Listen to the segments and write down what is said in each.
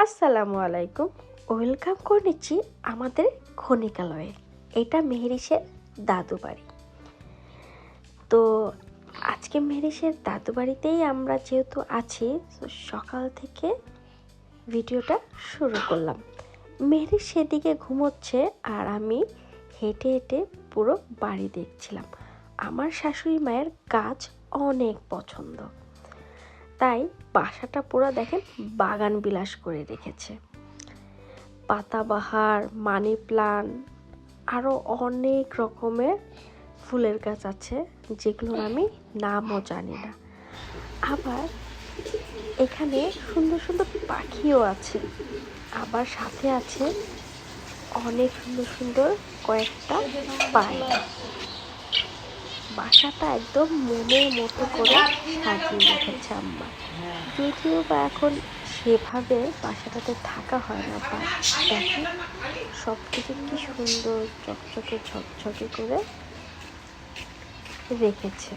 আসসালামু আলাইকুম। ওয়েলকাম করে নিচ্ছি আমাদের খনিকালয়ে। এটা মেহেরিসের দাদু বাড়ি। তো আজকে মেহেরিসের দাদু বাড়িতেই আমরা যেহেতু আছি, সকাল থেকে ভিডিওটা শুরু করলাম। মেহেরিস সেদিকে ঘুমোচ্ছে আর আমি হেঁটে হেঁটে পুরো বাড়ি দেখছিলাম। আমার শাশুড়ি মায়ের গাছ অনেক পছন্দ, তাই বাসাটা পুরো দেখেন বাগান বিলাস করে রেখেছে। পাতাবাহার, মানি প্লান্ট, আরও অনেক রকমের ফুলের গাছ আছে যেগুলোর আমি নামও জানি না। আবার এখানে সুন্দর সুন্দর পাখিও আছে, আবার সাথে আছে অনেক সুন্দর সুন্দর কয়েকটা পায়রা। বাসাটা একদম মনের মতো করে সাজিয়ে রেখেছে আম্মা। যদিও বা এখন সেভাবে বাসাটাতে থাকা হয় না, বা দেখেন সব কিছু কি সুন্দর চকচকে ঝকঝকে করে রেখেছে।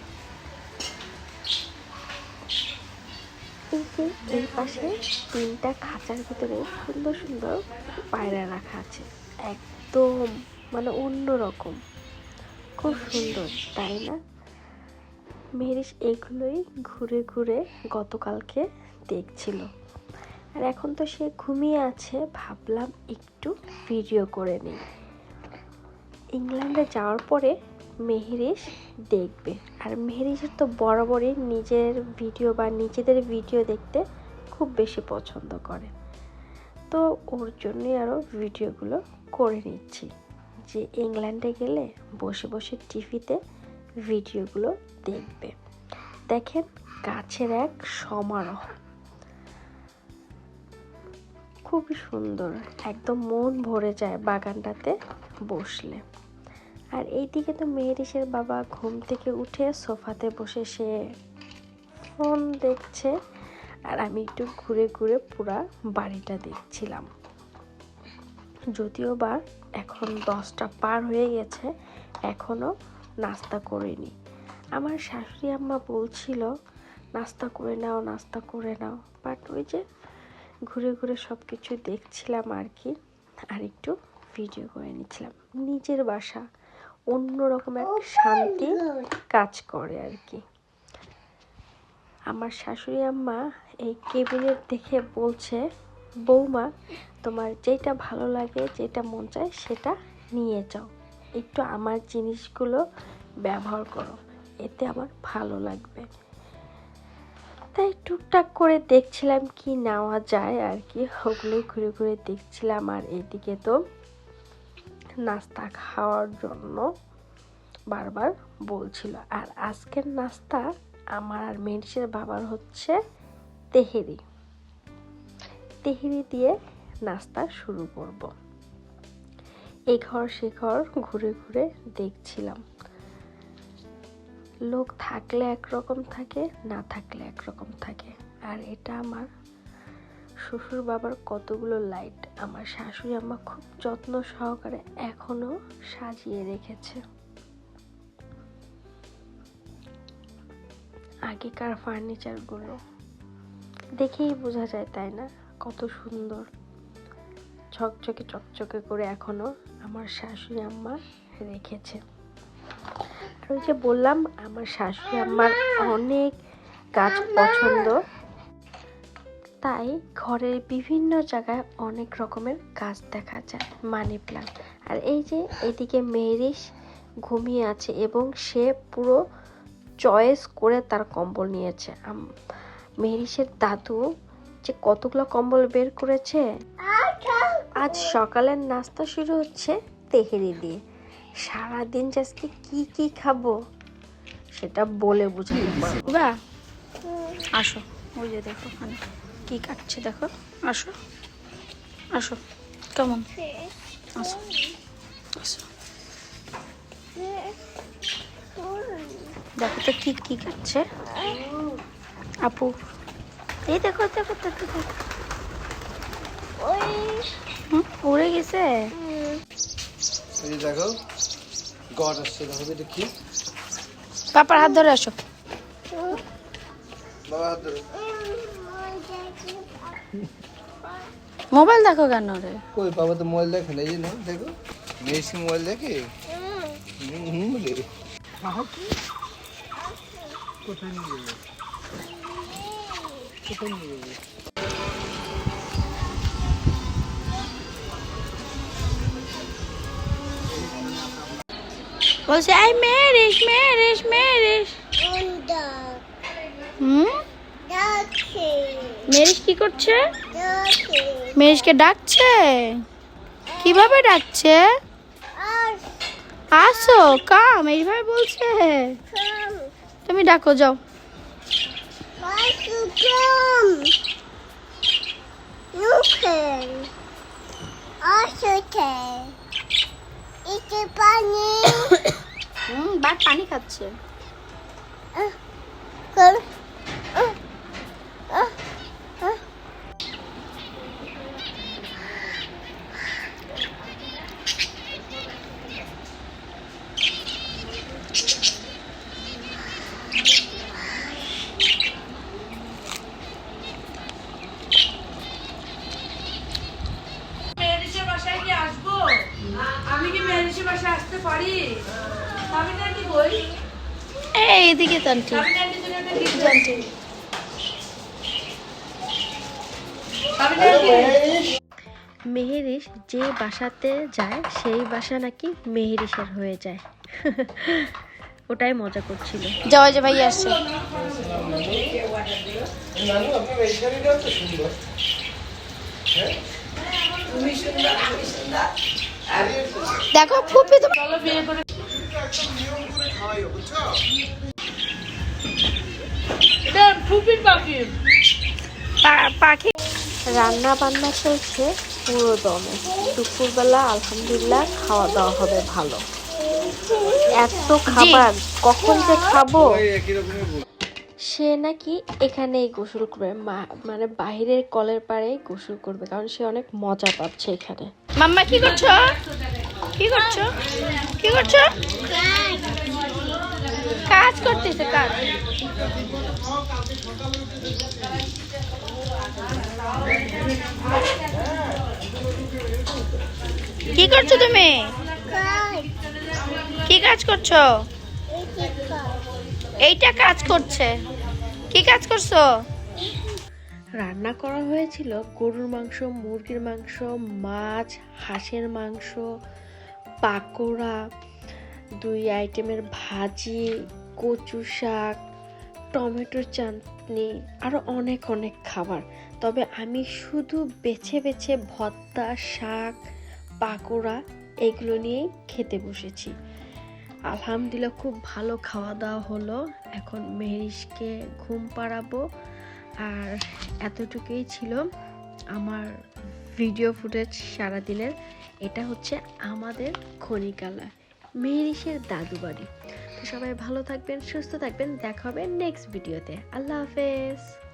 এই যে এই পাশে 3টা খাঁচার ভিতরে সুন্দর সুন্দর পায়রা রাখা আছে, একদম মানে অন্যরকম, খুব সুন্দর, তাই না? মেহেরিস এগুলোই ঘুরে ঘুরে গতকালকে দেখছিল, আর এখন তো সে ঘুমিয়ে আছে। ভাবলাম একটু ভিডিও করে নিই। ইংল্যান্ডে যাওয়ার পরে মেহেরিস দেখবে, আর মেহেরিসের তো বরাবরই নিজের ভিডিও বা নিজেদের ভিডিও দেখতে খুব বেশি পছন্দ করে। তো ওর জন্যই আরও ভিডিওগুলো করে নিচ্ছি, যে ইংল্যান্ডে গেলে বসে বসে টিভিতে ভিডিওগুলো দেখবে। দেখেন গাছের এক সমারোহ, খুবই সুন্দর, একদম মন ভরে যায় বাগানটাতে বসলে। আর এইদিকে তো মেহেরিসের বাবা ঘুম থেকে উঠে সোফাতে বসে সে ফোন দেখছে, আর আমি একটু ঘুরে ঘুরে পুরা বাড়িটা দেখছিলাম। যদিও বা এখন 10টা পার হয়ে গেছে, এখনো নাস্তা করিনি। আমার শাশুড়ি আম্মা বলছিল নাস্তা করে নাও, নাস্তা করে নাও, বাট ওই যে ঘুরে ঘুরে সব কিছু দেখছিলাম আর কি, আর একটু ভিডিও করে নিচ্ছিলাম। নিজের বাসা অন্যরকম এক শান্তি কাজ করে আর কি। আমার শাশুড়ি আম্মা এই ক্যাবিনেট দেখে বলছে, বৌমা তোমার যেটা ভালো লাগে, যেটা মন চায় সেটা নিয়ে যাও, একটু আমার জিনিসগুলো ব্যবহার করো, এতে আমার ভালো লাগবে। তাই টুকটাক করে দেখছিলাম কি নেওয়া যায় আর কি, ওগুলো ঘুরে ঘুরে দেখছিলাম। আর এদিকে তো নাস্তা খাওয়ার জন্য বারবার বলছিল। আর আজকের নাস্তা আমার আর মেহেরিসের বাবার হচ্ছে তেহেরি। তেহেরি দিয়ে নাস্তা শুরু করব। এই ঘর সে ঘর ঘুরে ঘুরে দেখছিলাম। লোক থাকলে একরকম থাকে, না থাকলে একরকম থাকে। আর এটা আমার শ্বশুর বাবার কতগুলো লাইট আমার শাশুড়ি আম্মা খুব যত্ন সহকারে এখনো সাজিয়ে রেখেছে। আগেকার ফার্নিচারগুলো দেখেই বোঝা যায়, তাই না, কত সুন্দর ঝকঝকে চকচকে করে এখনো আমার শাশুড়ি আম্মা রেখেছে। আর ওই যে বললাম আমার শাশুড়ি আম্মার অনেক গাছ পছন্দ, তাই ঘরের বিভিন্ন জায়গায় অনেক রকমের গাছ দেখা যায়, মানি প্লান্ট। আর এই যে এদিকে মেহেরিস ঘুমিয়ে আছে এবং সে পুরো চয়েস করে তার কম্বল নিয়েছে। মেহেরিসের দাদু যে কতগুলো কম্বল বের করেছে। আজ সকালের নাস্তা শুরু হচ্ছে তেহেরি দিয়ে। সারাদিন আজকে কি কি খাবো সেটা বলে বোঝাতে পারবো না। আসো, ওই যে দেখো ওখানে কি কাটছে, দেখো, আসো আসো, কেমন, আসো আসো, দেখো তো কি কি কাটছে আপু। এই দেখো দেখো দেখো দেখো, উড়ে গেছে। দেখো গড আসছে, দেখো এটা কি, পাপার হাত ধরে আসো। বাবা হাত ধরে। মোবাইল দেখো কেন রে? কই বাবা তো মোবাইল দেখে না, এই যে না দেখো মেসি মোবাইল দেখে। রে কোথায় নিয়ে যাবে, কোথায় নিয়ে যাবে? বলছে I Mary's Mary's Mary's. Hmm, Mary's কি করছে? মেরিসকে ডাকছে। কিভাবে ডাকছে? আসো কাম, এইভাবে বলছে। তুমি ডাকো যাও। বাট পানি খাচ্ছে। মেয়েরিসের বাসায় কি আসবো? আমি কি মেয়েরিসের বাসায় আসতে পারি? সাবিনা আন্টি কই? এই এদিকে তো আন্টি। সাবিনা আন্টির জন্য একটা গিফট আনছি। সাবিনা আন্টি, মেহেরিস যে বাসাতে যায় সেই বাসা নাকি মেহেরিসের হয়ে যায়। ওটাই মজা করছিল। যাও, যে ভাই আসছে। নানু আপনার এই শাড়িটাও তো সুন্দর। তুমি সুন্দর, আমি সুন্দর। দেখো ফুপি তো চলো বিয়ে করে। এটা ফুপির পাখি। পাখি। রান্না বান্না চলছে পুরো দমে। দুপুরবেলা আলহামদুলিল্লাহ খাওয়া দাওয়া হবে ভালো। এত খাবার কখন যে খাবো। সবাই একই রকমের বল। সে নাকি এখানেই গোসল করবে, মানে বাইরের কলের পাড়েই গোসল করবে, কারণ সে অনেক মজা পাচ্ছে এখানে। মাম্মা কি করছো? কি করছো? কি করছো? কাজ করতেছে কাজ। কি করছো তুমি? কি কাজ করছো? এইটা কাজ করছে। কি কাজ করছো? রান্না করা হয়েছিল গরুর মাংস, মুরগির মাংস, মাছ, হাঁসের মাংস, পাকোড়া, 2 আইটেমের ভাজি, কচু শাক, টমেটোর চাটনি, আরও অনেক অনেক খাবার। তবে আমি শুধু বেছে বেছে ভর্তা, শাক, পাকোড়া এগুলো নিয়েই খেতে বসেছি। আলহামদুলিল্লাহ খুব ভালো খাওয়া দাওয়া হলো। এখন মেহেরিসকে ঘুম পাড়াবো। আর এতটুকুই ছিল আমার ভিডিও ফুটেজ সারাদিনের। এটা হচ্ছে আমাদের খনিকালা, মেহেরিসের দাদু বাড়ি। তো সবাই ভালো থাকবেন, সুস্থ থাকবেন, দেখা হবে নেক্সট ভিডিওতে। আল্লাহ হাফেজ।